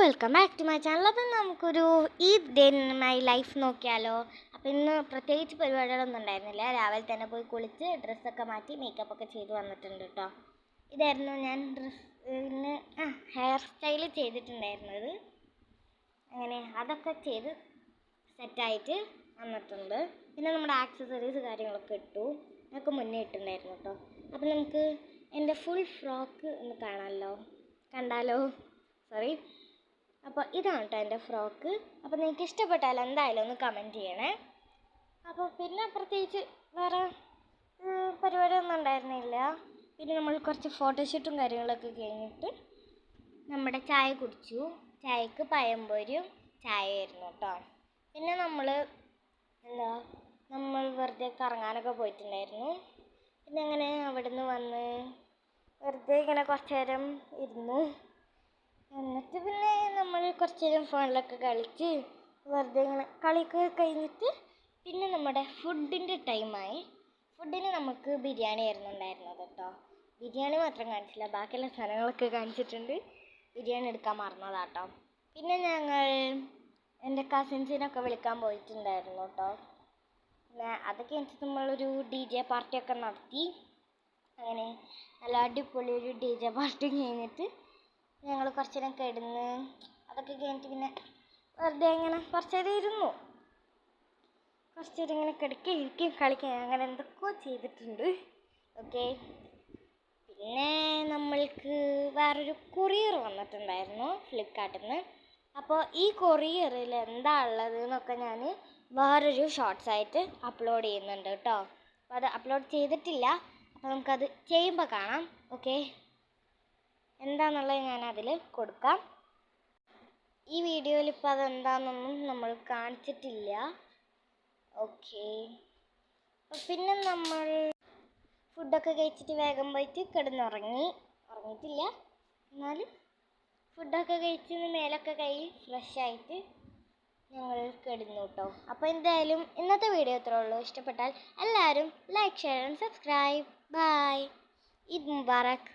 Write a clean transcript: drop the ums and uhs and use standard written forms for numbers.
Welcome back to my channel. അപ്പം നമുക്കൊരു day in my life നോക്കിയാലോ. അപ്പം ഇന്ന് പ്രത്യേകിച്ച് പരിപാടികളൊന്നും ഉണ്ടായിരുന്നില്ല. രാവിലെ തന്നെ പോയി കുളിച്ച് ഡ്രസ്സൊക്കെ മാറ്റി മേക്കപ്പൊക്കെ ചെയ്ത് വന്നിട്ടുണ്ട് കേട്ടോ. ഇതായിരുന്നു ഞാൻ ഡ്രസ്സിന് ഹെയർ സ്റ്റൈൽ ചെയ്തിട്ടുണ്ടായിരുന്നത്. അങ്ങനെ അതൊക്കെ ചെയ്ത് സെറ്റായിട്ട് വന്നിട്ടുണ്ട്. പിന്നെ നമ്മുടെ ആക്സസറീസ് കാര്യങ്ങളൊക്കെ ഇട്ടു. അതൊക്കെ മുന്നേ ഇട്ടിട്ടുണ്ടായിരുന്നു കേട്ടോ. അപ്പം നമുക്ക് എൻ്റെ ഫുൾ ഫ്രോക്ക് ഒന്ന് കണ്ടാലോ. സോറി. അപ്പോൾ ഇതാണ് കേട്ടോ എൻ്റെ ഫ്രോക്ക്. അപ്പോൾ നിങ്ങൾക്ക് ഇഷ്ടപ്പെട്ടാൽ എന്തായാലും ഒന്ന് കമൻറ്റ് ചെയ്യണേ. അപ്പോൾ പിന്നെ പ്രത്യേകിച്ച് വേറെ പരിപാടിയൊന്നും ഉണ്ടായിരുന്നില്ല. പിന്നെ നമ്മൾ കുറച്ച് ഫോട്ടോഷൂട്ടും കാര്യങ്ങളൊക്കെ കഴിഞ്ഞിട്ട് നമ്മുടെ ചായ കുടിച്ചു. ചായക്ക് പഴംപൊരിയും ചായയായിരുന്നു കേട്ടോ. പിന്നെ നമ്മൾ വെറുതെ കറങ്ങാനൊക്കെ പോയിട്ടുണ്ടായിരുന്നു. പിന്നെ അങ്ങനെ അവിടെ നിന്ന് വന്ന് വെറുതെ ഇങ്ങനെ കുറച്ച് നേരം ഇരുന്നു. എന്നിട്ട് പിന്നെ നമ്മൾ കുറച്ച് നേരം ഫോണിലൊക്കെ കളിച്ച് വെറുതെ ഇങ്ങനെ കളിയൊക്കെ കഴിഞ്ഞിട്ട് പിന്നെ നമ്മുടെ ഫുഡിൻ്റെ ടൈമായി. ഫുഡിന് നമുക്ക് ബിരിയാണി ആയിരുന്നു ഉണ്ടായിരുന്നത് കേട്ടോ. ബിരിയാണി മാത്രം കാണിച്ചില്ല, ബാക്കിയുള്ള സാധനങ്ങളൊക്കെ കാണിച്ചിട്ടുണ്ട്. ബിരിയാണി എടുക്കാൻ മറന്നതാട്ടോ. പിന്നെ ഞങ്ങൾ എൻ്റെ കസിൻസിനൊക്കെ വിളിക്കാൻ പോയിട്ടുണ്ടായിരുന്നു കേട്ടോ. പിന്നെ അതൊക്കെ കഴിഞ്ഞിട്ട് നമ്മളൊരു DJ പാർട്ടിയൊക്കെ നടത്തി. അങ്ങനെ നല്ല അടിപൊളി ഒരു DJ പാർട്ടി കഴിഞ്ഞിട്ട് ഞങ്ങൾ കുറച്ച് നേരം കിടന്ന് അതൊക്കെ കഴിഞ്ഞിട്ട് പിന്നെ വെറുതെ ഇങ്ങനെ കുറച്ച് നേരം ഇരുന്നു. കുറച്ച് നേരം ഇങ്ങനെ കിടക്കുകയും ഇരിക്കുകയും കളിക്കുകയും അങ്ങനെ എന്തൊക്കെയോ ചെയ്തിട്ടുണ്ട്. ഓക്കെ. പിന്നെ നമ്മൾക്ക് വേറൊരു കൊറിയർ വന്നിട്ടുണ്ടായിരുന്നു ഫ്ലിപ്കാർട്ടിൽ നിന്ന്. അപ്പോൾ ഈ കൊറിയറിൽ എന്താ ഉള്ളത് എന്നൊക്കെ ഞാൻ വേറൊരു ഷോർട്സ് ആയിട്ട് അപ്ലോഡ് ചെയ്യുന്നുണ്ട് കേട്ടോ. അപ്പോൾ അത് അപ്ലോഡ് ചെയ്തിട്ടില്ല. അപ്പോൾ നമുക്കത് ചെയ്യുമ്പോൾ കാണാം. ഓക്കെ. എന്താണെന്നുള്ളത് ഞാൻ അതിൽ കൊടുക്കാം. ഈ വീഡിയോയിൽ ഇപ്പോൾ അതെന്താണെന്നൊന്നും നമ്മൾ കാണിച്ചിട്ടില്ല. ഓക്കെ. പിന്നെ നമ്മൾ ഫുഡൊക്കെ കഴിച്ചിട്ട് വേഗം പോയിട്ട് ഉറങ്ങിയിട്ടില്ല. എന്നാലും ഫുഡൊക്കെ കഴിച്ച് മേലൊക്കെ കഴുകി ഫ്രഷ് ആയിട്ട് ഞങ്ങൾ കിടന്നു കേട്ടോ. അപ്പോൾ എന്തായാലും ഇന്നത്തെ വീഡിയോ ഇത്രേ ഉള്ളൂ. ഇഷ്ടപ്പെട്ടാൽ എല്ലാവരും like, share and subscribe. Bye. Eid Mubarak.